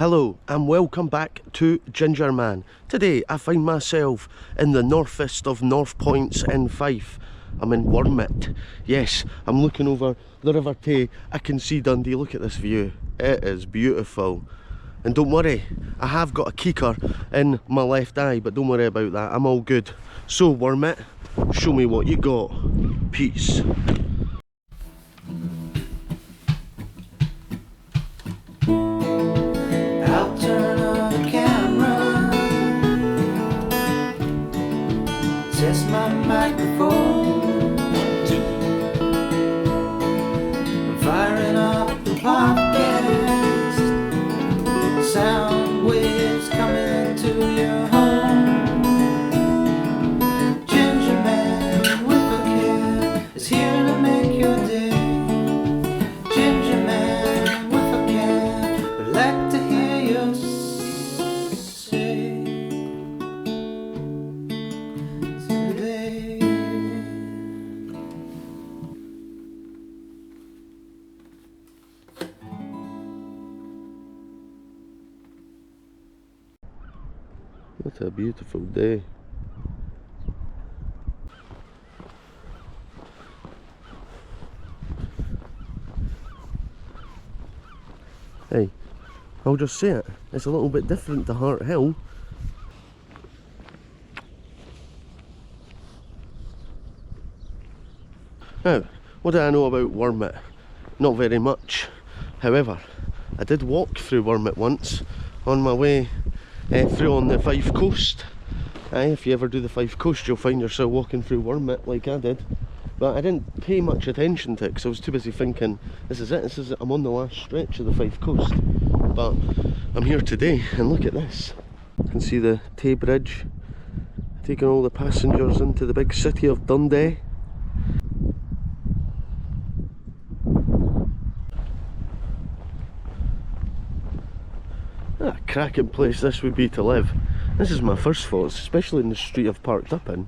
Hello and welcome back to Gingerman. Today I find myself in the northest of North Points in Fife. I'm in Wormit. Yes, I'm looking over the rivertay. I can see Dundee. Look at this view. It is beautiful. And don't worry, I have got a keeker in my left eye, but don't worry about that. I'm all good. So Wormit, show me what you got. Peace. Test my microphone. I'm firing up the podcast. Sound waves coming to your home. Gingerman with is here to make your day. Gingerman with would like to hear you say. What a beautiful day. Hey, I'll just say it, it's a little bit different to Hart Hill. Now, what do I know about Wormit? Not very much. However, I did walk through Wormit once on my way through on the Fife coast. If you ever do the Fife coast, you'll find yourself walking through Wormit like I did. But I didn't pay much attention to it because I was too busy thinking, this is it, I'm on the last stretch of the Fife coast. But I'm here today and look at this. You can see the Tay Bridge taking all the passengers into the big city of Dundee. What a cracking place this would be to live. This is my first thoughts, especially in the street I've parked up in.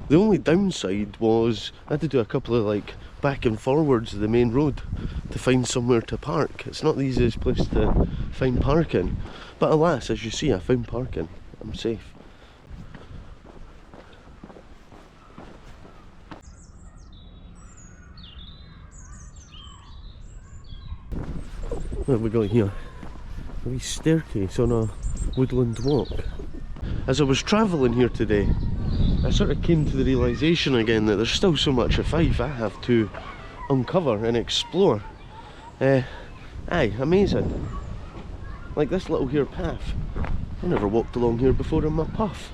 The only downside was I had to do a couple of back and forwards of the main road to find somewhere to park. It's not the easiest place to find parking, but alas, as you see, I found parking. I'm safe. What have we got here? A wee staircase on a woodland walk. As I was travelling here today, I sort of came to the realisation again that there's still so much of Fife I have to uncover and explore. Aye, amazing. Like this little here path. I never walked along here before in my puff.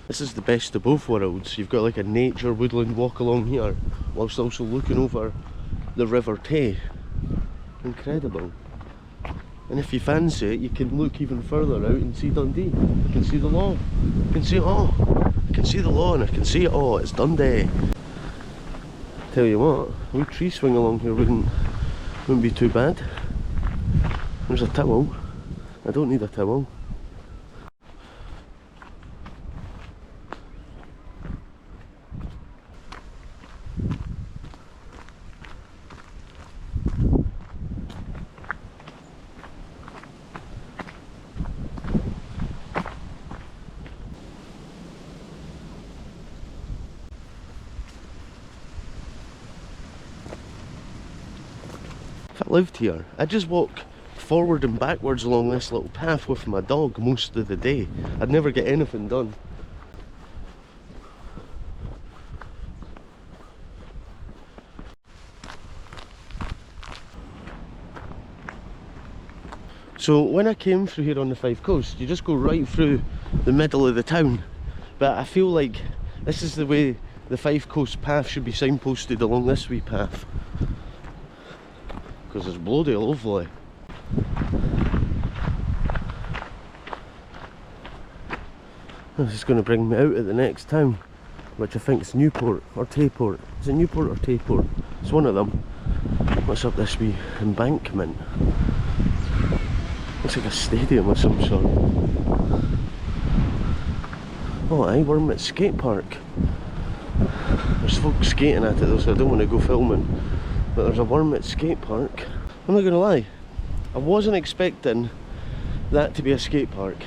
This is the best of both worlds. You've got like a nature woodland walk along here whilst also looking over the River Tay. Incredible. And if you fancy it, you can look even further out and see Dundee. You can see the law. You can see it all. I can see the law and I can see it all. It's Dundee. Tell you what, a wee tree swing along here wouldn't be too bad. There's a towel. I don't need a towel. If I lived here, I'd just walk forward and backwards along this little path with my dog most of the day. I'd never get anything done. So when I came through here on the Fife coast, you just go right through the middle of the town. But I feel like this is the way the Fife coast path should be signposted along this wee path. Because it's bloody lovely. This is going to bring me out at the next town, which I think is Newport or Tayport. Is it Newport or Tayport? It's one of them. What's up this wee embankment? Looks like a stadium of some sort. Oh aye, Wormit skate park. There's folks skating at it though, so I don't want to go filming. But there's a Wormit skate park. I'm not gonna lie, I wasn't expecting that to be a skate park.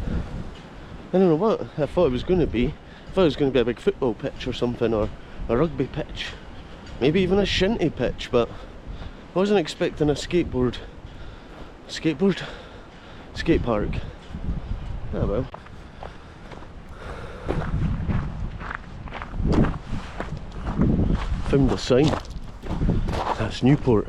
I don't know what I thought it was going to be. I thought it was going to be a big football pitch or something, or a rugby pitch. Maybe even a shinty pitch, but I wasn't expecting a skate park. Ah well. Found the sign. That's Newport.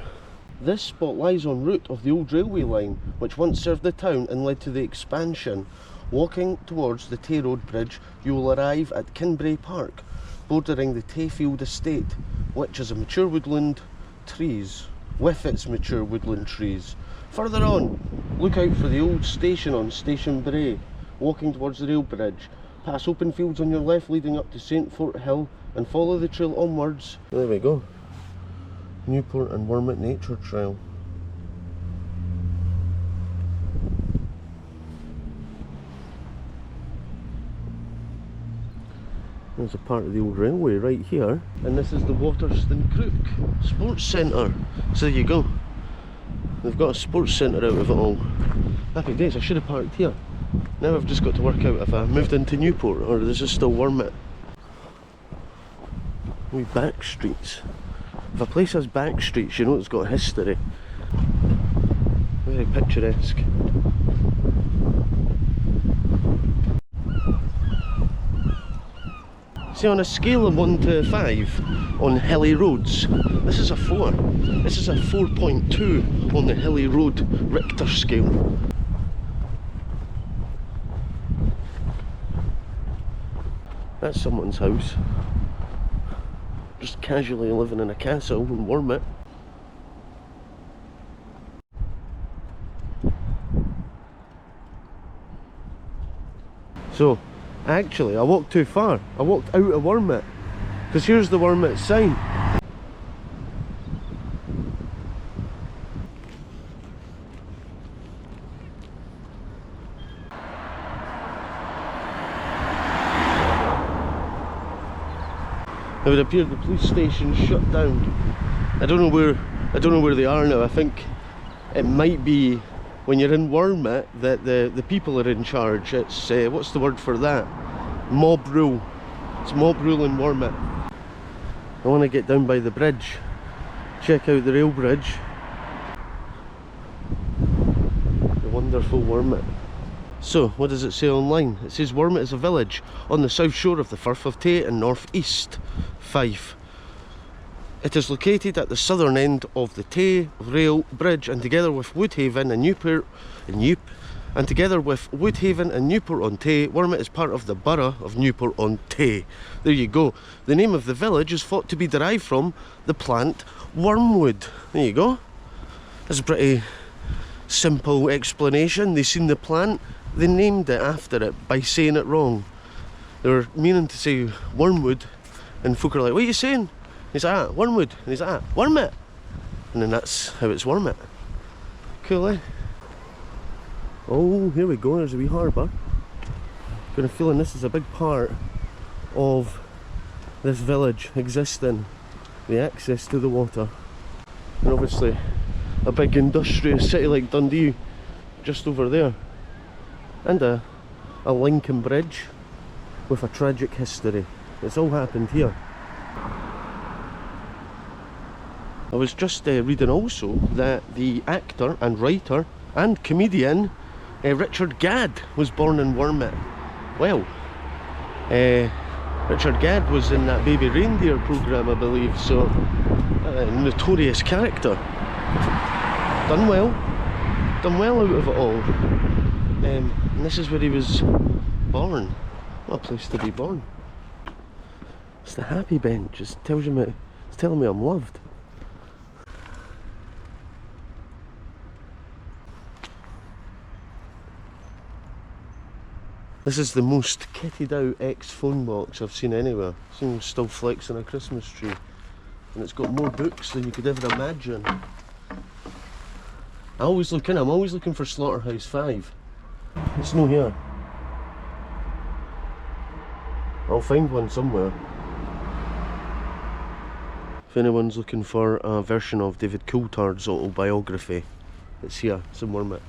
This spot lies en route of the old railway line, which once served the town and led to the expansion. Walking towards the Tay Road Bridge, you will arrive at Kinbrae Park, bordering the Tayfield Estate, which is a mature woodland trees, with its mature woodland trees. Further on, look out for the old station on Station Bray, walking towards the rail bridge. Pass open fields on your left leading up to St Fort Hill and follow the trail onwards. There we go. Newport and Wormit Nature Trail. There's a part of the old railway right here, and this is the Waterston Crook Sports Centre. So there you go. They've got a sports centre out of it all. Happy days, I should have parked here. Now I've just got to work out if I moved into Newport or is this still Wormit. Wee back streets. If a place has back streets, you know it's got history. Very picturesque. See, on a scale of 1 to 5 on hilly roads, this is a 4. This is a 4.2 on the hilly road Richter scale. That's someone's house. Just casually living in a castle in Wormit. So, actually, I walked too far. I walked out of Wormit. Because here's the Wormit sign. It would appear the police station shut down. I don't know where they are now. I think it might be when you're in Wormit that the people are in charge. It's what's the word for that? Mob rule. It's mob rule in Wormit. I want to get down by the bridge, check out the rail bridge. The wonderful Wormit. So, what does it say online? It says Wormit is a village on the south shore of the Firth of Tay in north east Fife. It is located at the southern end of the Tay rail bridge, and together with Woodhaven and Newport on Tay, Wormit is part of the borough of Newport on Tay. There you go. The name of the village is thought to be derived from the plant wormwood. There you go. That's a pretty simple explanation. They seen the plant, they named it after it by saying it wrong. They were meaning to say wormwood, and folk are like, what are you saying? He's like, ah, wormwood. And he's like, ah, Wormit. And then that's how it's Wormit. Cool, eh? Oh, here we go, there's a wee harbour. Got a feeling this is a big part of this village existing. The access to the water. And obviously a big industrious city like Dundee just over there. And a Lincoln Bridge with a tragic history. It's all happened here. I was just reading also that the actor and writer and comedian Richard Gadd was born in Wormit. Well, Richard Gadd was in that Baby Reindeer programme, I believe, so a notorious character. Done well out of it all. And this is where he was born. What a place to be born. It's the happy bench. It's telling me I'm loved. This is the most kitted out ex-phone box I've seen anywhere. Seems still flexing a Christmas tree. And it's got more books than you could ever imagine. I'm always looking for Slaughterhouse 5. It's no here. I'll find one somewhere. If anyone's looking for a version of David Coulthard's autobiography, it's here, it's in Wormit.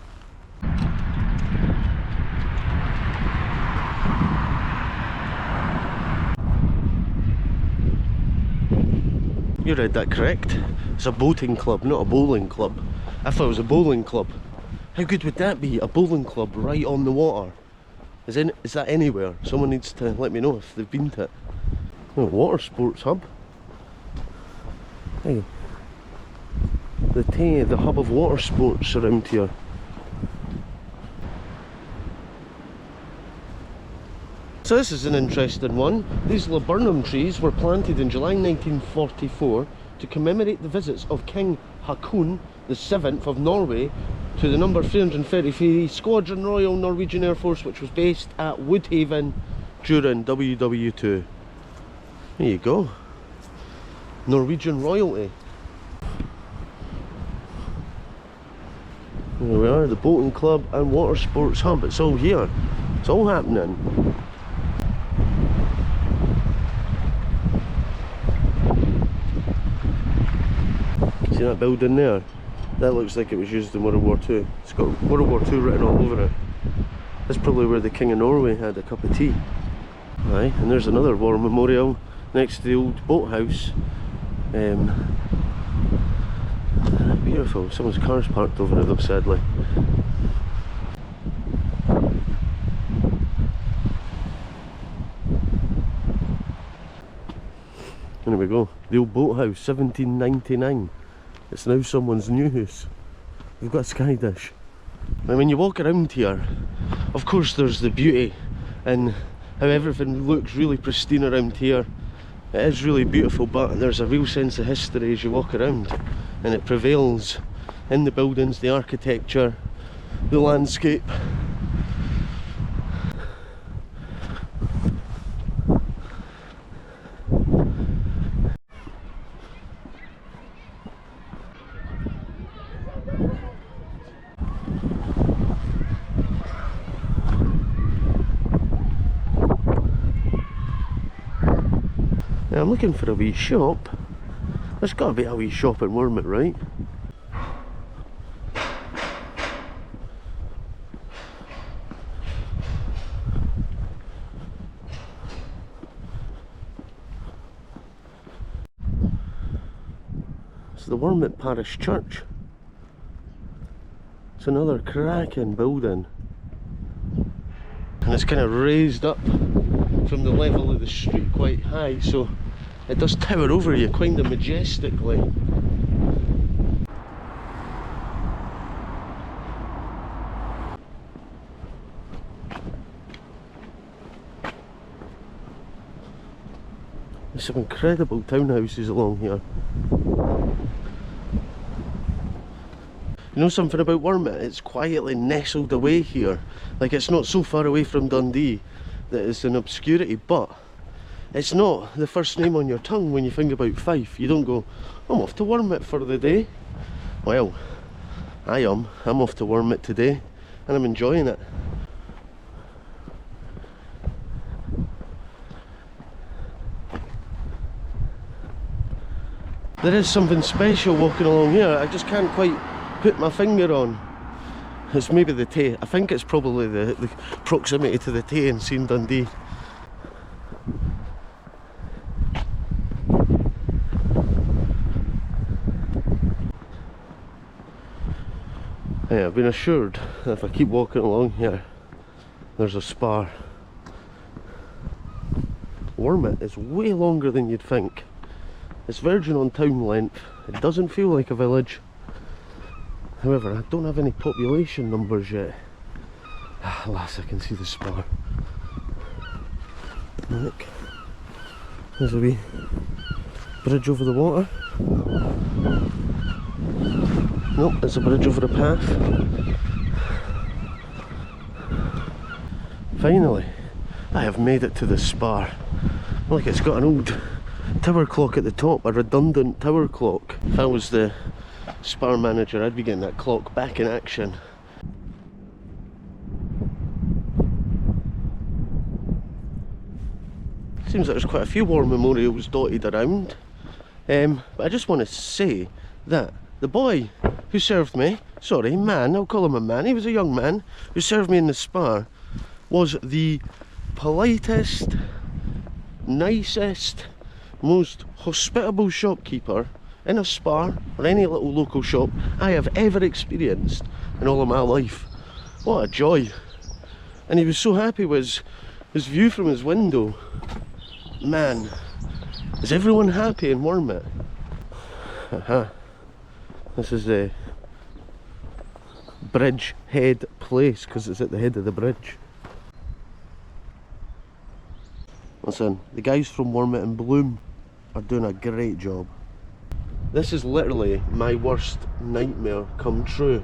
You read that correct. It's a boating club, not a bowling club. I thought it was a bowling club. How good would that be? A bowling club right on the water. Is that anywhere? Someone needs to let me know if they've been to it. Oh, water sports hub. Hey. The hub of water sports around here. So this is an interesting one. These laburnum trees were planted in July 1944 to commemorate the visits of King Haakon VII of Norway to the number 333 Squadron Royal Norwegian Air Force, which was based at Woodhaven during WW2. There you go. Norwegian royalty. Here we are, the boating club and water sports hub. It's all here. It's all happening. See that building there? That looks like it was used in World War II. It's got World War II written all over it. That's probably where the King of Norway had a cup of tea. Aye, and there's another war memorial next to the old boathouse. Beautiful. Someone's car's parked over it though, sadly. There we go. The old boathouse, 1799. It's now someone's new house. We've got a sky dish. And when you walk around here, of course there's the beauty and how everything looks really pristine around here. It is really beautiful, but there's a real sense of history as you walk around, and it prevails in the buildings, the architecture, the landscape. Now I'm looking for a wee shop. There's got to be a wee shop in Wormit, right? It's the Wormit Parish Church. It's another cracking building. And it's kind of raised up from the level of the street quite high, so it does tower over you kind of majestically. There's some incredible townhouses along here. You know something about Wormit? It's quietly nestled away here. Like, it's not so far away from Dundee that it's in obscurity, but it's not the first name on your tongue when you think about Fife. You don't go, I'm off to Wormit for the day. Well, I am. I'm off to Wormit today and I'm enjoying it. There is something special walking along here. I just can't quite put my finger on. It's maybe the Tay. I think it's probably the proximity to the Tay and seeing Dundee. Yeah, I've been assured that if I keep walking along here, there's a spar. Wormit is way longer than you'd think. It's virgin on town length. It doesn't feel like a village. However, I don't have any population numbers yet. Alas, I can see the spar. Look, there's a wee bridge over the water. Nope, it's a bridge over a path. Finally, I have made it to the spar. Look, it's got an old tower clock at the top, a redundant tower clock. If I was the Spar manager, I'd be getting that clock back in action. Seems like there's quite a few war memorials dotted around. But I just want to say that the boy who served me, sorry, man, I'll call him a man, he was a young man who served me in the Spar, was the politest, nicest, most hospitable shopkeeper in a Spar or any little local shop I have ever experienced in all of my life. What a joy. And he was so happy with his view from his window. Man, is everyone happy in Wormit? This is the Bridge Head Place because it's at the head of the bridge. Listen, the guys from Wormit and Bloom are doing a great job. This is literally my worst nightmare come true.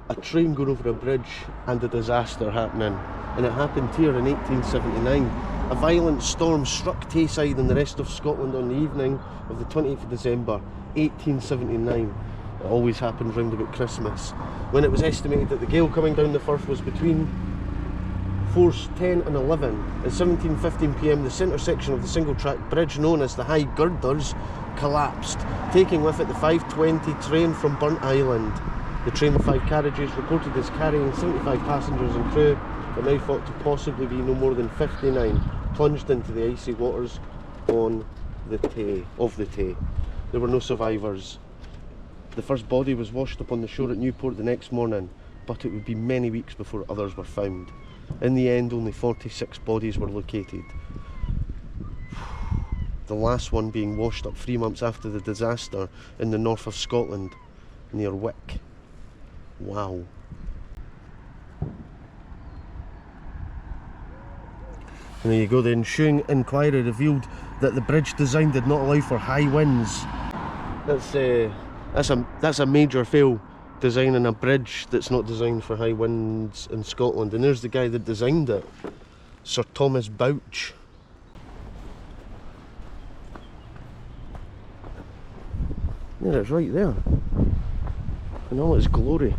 A train going over a bridge and a disaster happening. And it happened here in 1879. A violent storm struck Tayside and the rest of Scotland on the evening of the 28th of December 1879. It always happened round about Christmas, when it was estimated that the gale coming down the Firth was between force 10 and 11. At 17:15 PM the centre section of the single track bridge known as the High Girders collapsed, taking with it the 5:20 train from Burnt Island. The train of 5 carriages, reported as carrying 75 passengers and crew, but now thought to possibly be no more than 59, plunged into the icy waters of the Tay. There were no survivors. The first body was washed up on the shore at Newport the next morning, but it would be many weeks before others were found. In the end, only 46 bodies were located. The last one being washed up 3 months after the disaster in the north of Scotland, near Wick. Wow. And there you go, the ensuing inquiry revealed that the bridge design did not allow for high winds. That's a major fail, designing a bridge that's not designed for high winds in Scotland. And there's the guy that designed it, Sir Thomas Bouch. There, it's right there, in all its glory.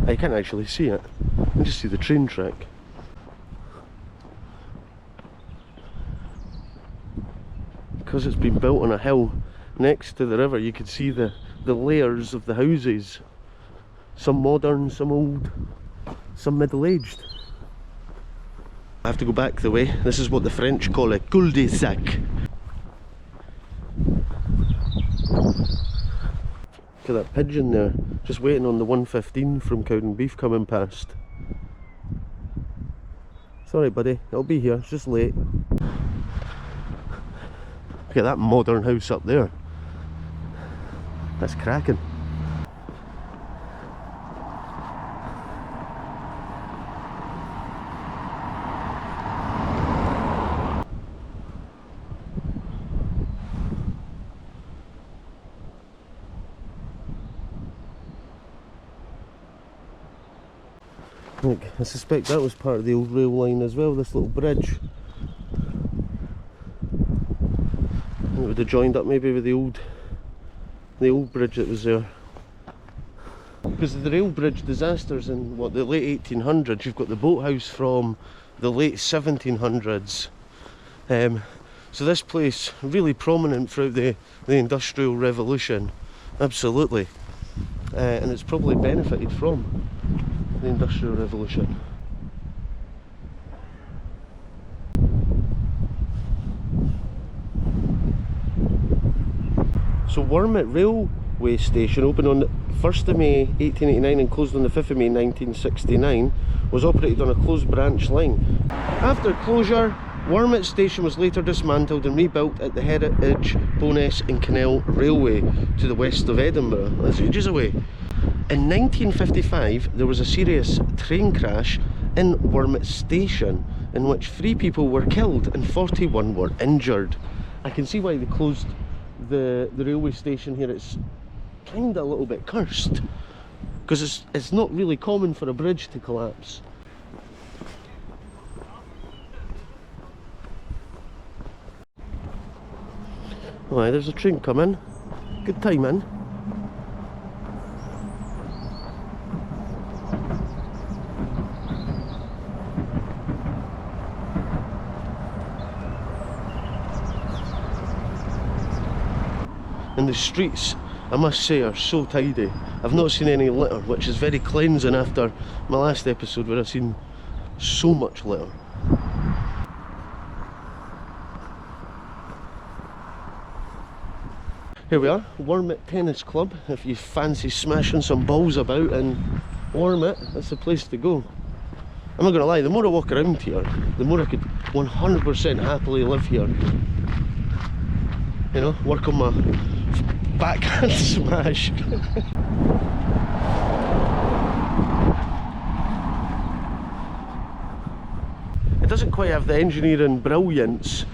I can't actually see it, I can just see the train track. Because it's been built on a hill next to the river, you can see the layers of the houses. Some modern, some old, some middle-aged. I have to go back the way. This is what the French call a cul-de-sac. Look at that pigeon there, just waiting on the 115 from Cowdenbeath coming past. Sorry buddy, I'll be here, it's just late. Look at that modern house up there. That's cracking. Look, I suspect that was part of the old rail line as well, this little bridge. It would have joined up maybe with the old bridge that was there. Because of the rail bridge disasters in the late 1800s, you've got the boathouse from the late 1700s. So this place really prominent throughout the Industrial Revolution, absolutely, and it's probably benefited from the Industrial Revolution. So Wormit Railway Station, opened on the 1st of May 1889 and closed on the 5th of May 1969, was operated on a closed branch line. After closure, Wormit Station was later dismantled and rebuilt at the Heritage, Bowness and Canal Railway to the west of Edinburgh. That's ages away. In 1955 there was a serious train crash in Wormit Station in which 3 people were killed and 41 were injured. I can see why they closed the railway station here. It's kind of a little bit cursed because it's not really common for a bridge to collapse. Oh, there's a train coming. Good time in. And the streets, I must say, are so tidy. I've not seen any litter, which is very cleansing after my last episode where I've seen so much litter. Here we are, Wormit Tennis Club. If you fancy smashing some balls about in Wormit, that's the place to go. I'm not gonna lie, the more I walk around here, the more I could 100% happily live here. You know, work on my backhand smash. It doesn't quite have the engineering brilliance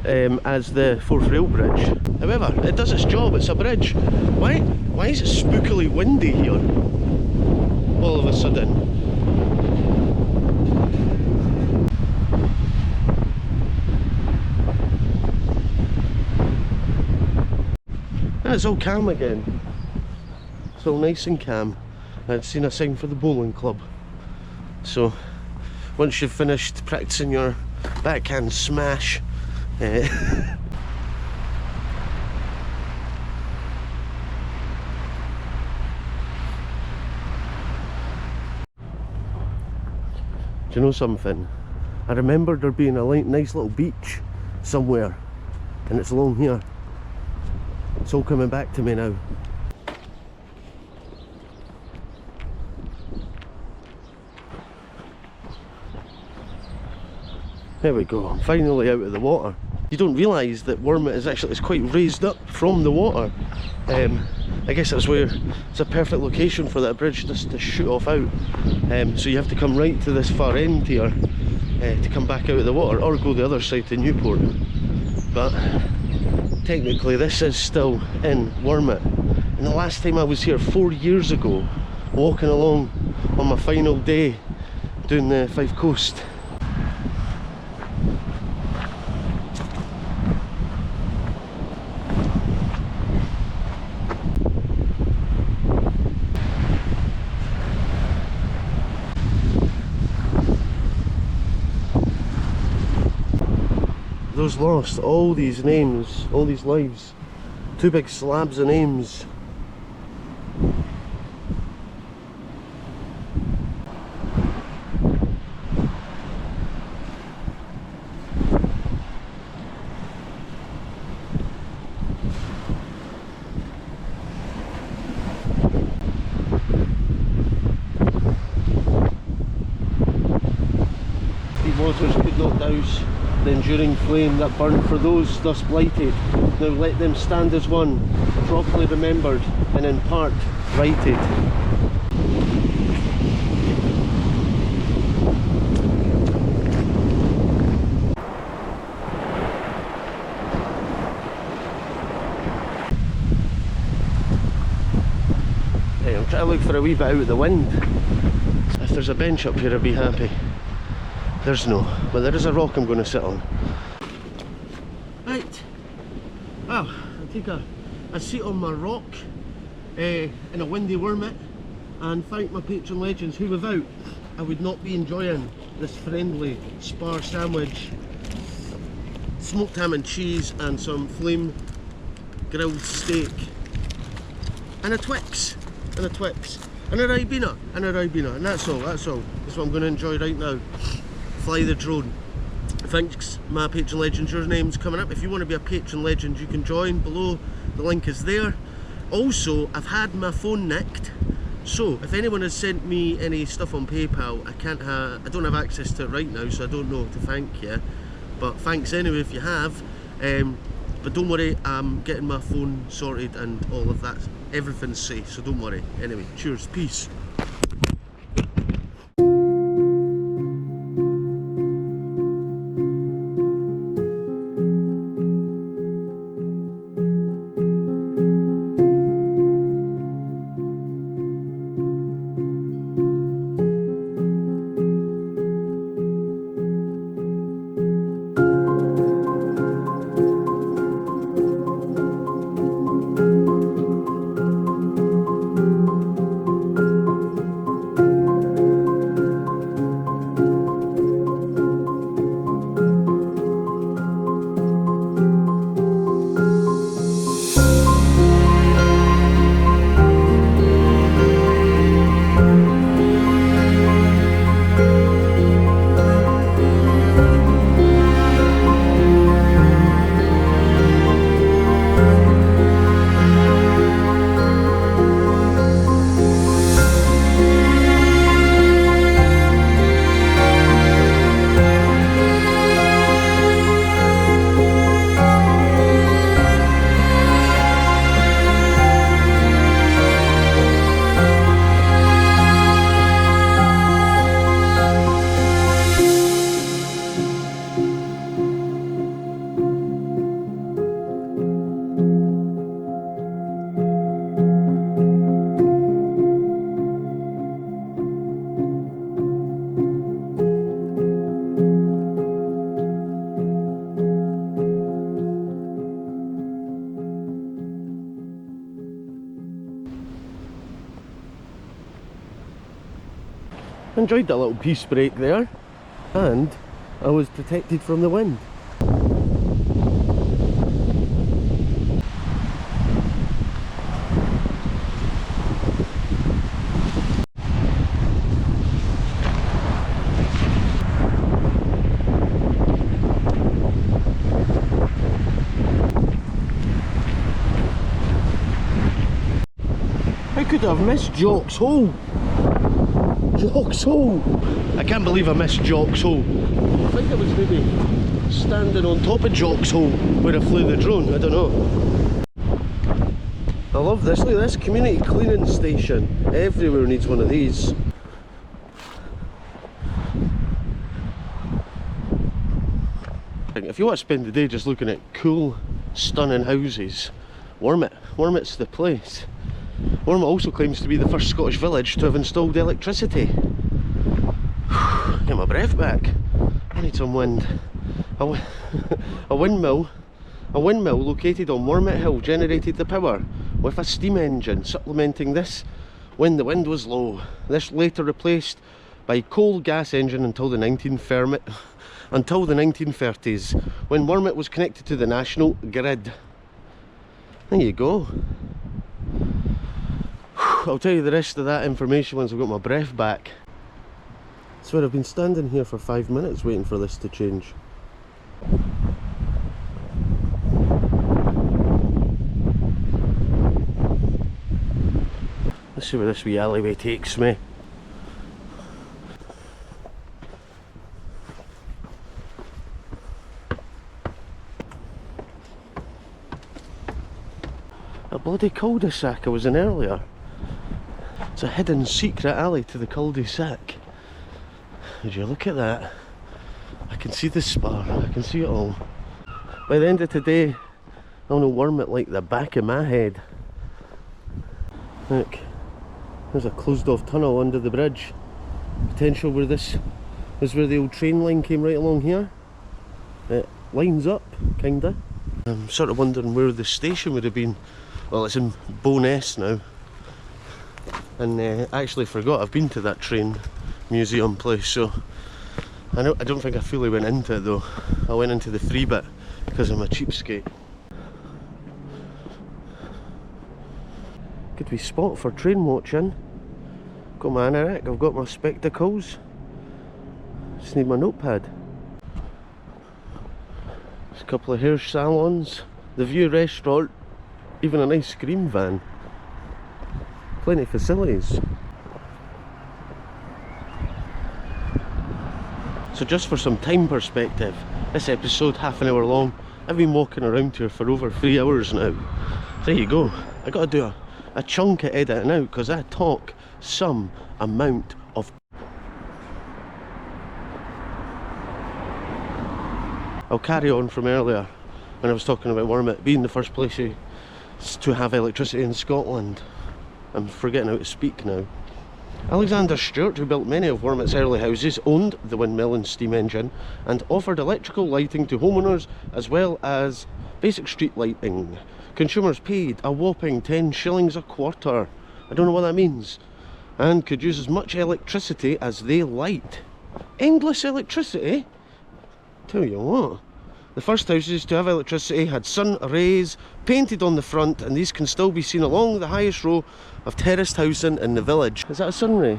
as the Forth Rail Bridge. However, it does its job, it's a bridge. Why is it spookily windy here all of a sudden? And it's all calm again. It's all nice and calm. I'd seen a sign for the bowling club. So once you've finished practicing your backhand smash, do you know something? I remember there being a nice little beach somewhere, and it's along here. It's all coming back to me now. There we go, I'm finally out of the water. You don't realise that Wormit is actually, it's quite raised up from the water. I guess that's where it's a perfect location for that bridge just to shoot off out. So you have to come right to this far end here to come back out of the water, or go the other side to Newport. But technically this is still in Wormit. And the last time I was here 4 years ago, walking along on my final day doing the Fife coast. Those lost all these names, all these lives. Two big slabs of names. The motors could not douse the enduring flame that burnt for those thus blighted. Now let them stand as one, properly remembered and in part righted. Hey, I'm trying to look for a wee bit out of the wind. If there's a bench up here I'd be happy. There's no, but there is a rock I'm going to sit on. Right, well, I'll take a seat on my rock in a windy Wormit and thank my patron legends who without I would not be enjoying this friendly spar sandwich, smoked ham and cheese and some flame grilled steak and a Twix and a Ribena and that's all. That's what I'm going to enjoy right now. Fly the drone. Thanks my patron legends, your name's coming up. If you want to be a patron legend you can join below, the link is there. Also I've had my phone nicked, so if anyone has sent me any stuff on PayPal I don't have access to it right now, so I don't know to thank you, but thanks anyway if you have. But don't worry, I'm getting my phone sorted and all of that, everything's safe, so don't worry. Anyway, cheers, peace. Enjoyed that little peace break there, and I was protected from the wind. How could I have missed Jock's Hole? Jock's Hole! I can't believe I missed Jock's Hole. I think I was maybe standing on top of Jock's Hole where I flew the drone, I don't know. I love this, look at this community cleaning station. Everywhere needs one of these. If you want to spend the day just looking at cool, stunning houses, Wormit's the place. Wormit also claims to be the first Scottish village to have installed electricity. Get my breath back. I need some wind. A windmill located on Wormit Hill generated the power with a steam engine supplementing this when the wind was low. This later replaced by coal gas engine until the 1930s, when Wormit was connected to the national grid. There you go. I'll tell you the rest of that information once I've got my breath back. I swear I've been standing here for 5 minutes waiting for this to change. Let's see where this wee alleyway takes me. A bloody cul-de-sac I was in earlier. It's a hidden secret alley to the cul-de-sac. Would you look at that? I can see the spar, I can see it all. By the end of today, I'll know Wormit like the back of my head. Look, there's a closed off tunnel under the bridge. Potential where this is where the old train line came right along here. It lines up, kinda. I'm sort of wondering where the station would have been. Well, it's in Bo'ness now. And I actually forgot I've been to that train museum place, so I don't think I fully went into it though. I went into the free bit because I'm a cheapskate. Good wee spot for train watching. Got my anorak, I've got my spectacles. Just need my notepad. There's a couple of hair salons, the View restaurant, even an ice cream van. Plenty of facilities. So just for some time perspective, this episode, half an hour long, I've been walking around here for over 3 hours now. There you go. I gotta do a chunk of editing out because I talk some amount of. I'll carry on from earlier when I was talking about Wormit being the first place to have electricity in Scotland. I'm forgetting how to speak now. Alexander Stewart, who built many of Wormit's early houses, owned the windmill and steam engine and offered electrical lighting to homeowners as well as basic street lighting. Consumers paid a whopping 10 shillings a quarter, I don't know what that means, and could use as much electricity as they liked. Endless electricity? Tell you what, the first houses to have electricity had sun rays painted on the front, and these can still be seen along the highest row of terraced housing in the village. Is that a sun ray?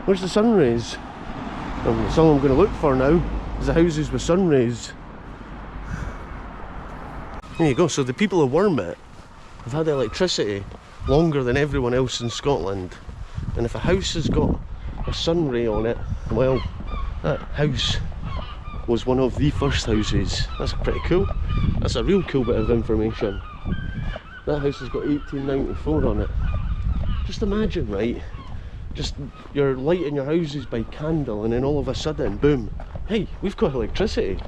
Where's the sun rays? That's all I'm going to look for now, is the houses with sun rays. There you go, so the people of Wormit have had electricity longer than everyone else in Scotland. And if a house has got a sun ray on it, well, that house was one of the first houses. That's pretty cool. That's a real cool bit of information. That house has got 1894 on it. Just imagine, right? Just you're lighting your houses by candle and then all of a sudden, boom, hey, we've got electricity.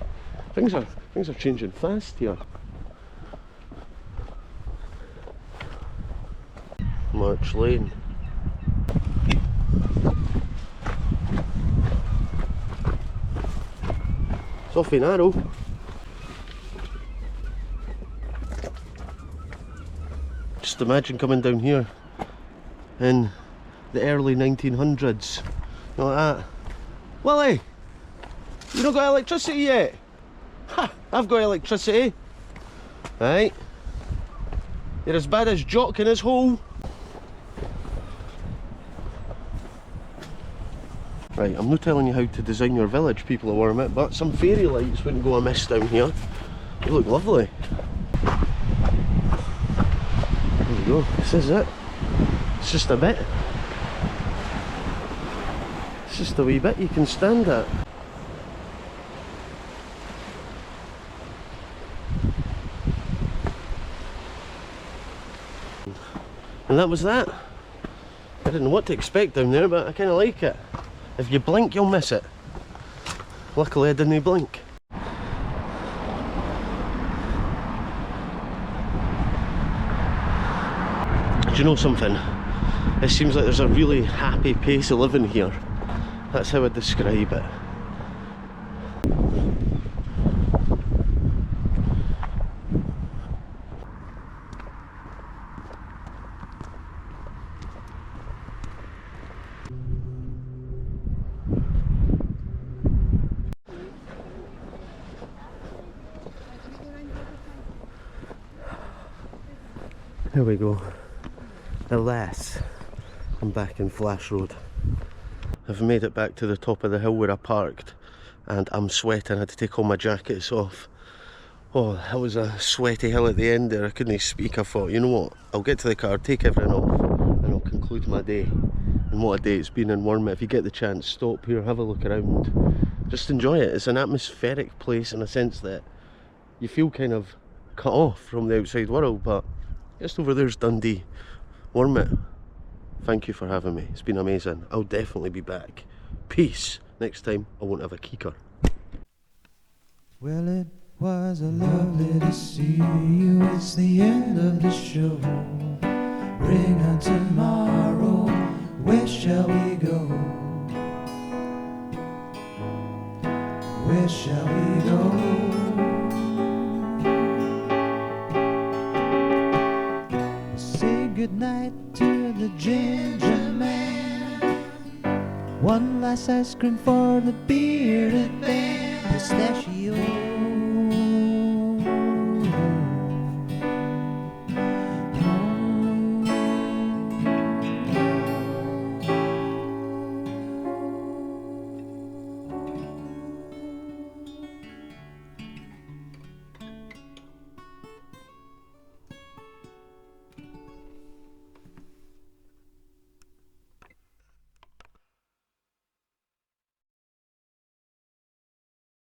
Things are changing fast here. March Lane. It's awfully narrow. Just imagine coming down here in the early 1900s Like that. Willie! You not got electricity yet? Ha! I've got electricity. Right. You're as bad as Jock in his hole. Right, I'm not telling you how to design your village, people of Wormit, but some fairy lights wouldn't go amiss down here. They look lovely. There we go, this is it. It's just a bit. It's just a wee bit you can stand at. And that was that. I didn't know what to expect down there, but I kind of like it. If you blink, you'll miss it. Luckily I didn't blink. Do you know something? It seems like there's a really happy pace of living here. That's how I describe it. Here we go. Alas, I'm back in Flash Road. I've made it back to the top of the hill where I parked and I'm sweating. I had to take all my jackets off. Oh, that was a sweaty hill at the end there. I couldn't speak. I thought, you know what, I'll get to the car, take everything off and I'll conclude my day. And what a day it's been in Wormit. If you get the chance, stop here, have a look around. Just enjoy it. It's an atmospheric place in a sense that you feel kind of cut off from the outside world, but just over there's Dundee. Wormit, thank you for having me. It's been amazing. I'll definitely be back. Peace. Next time I won't have a keeker. Well, it was a lovely to see you. It's the end of the show. Bring on tomorrow. Where shall we go? Where shall we go? Good night to the Gingerman. One last ice cream for the bearded man. Pistachio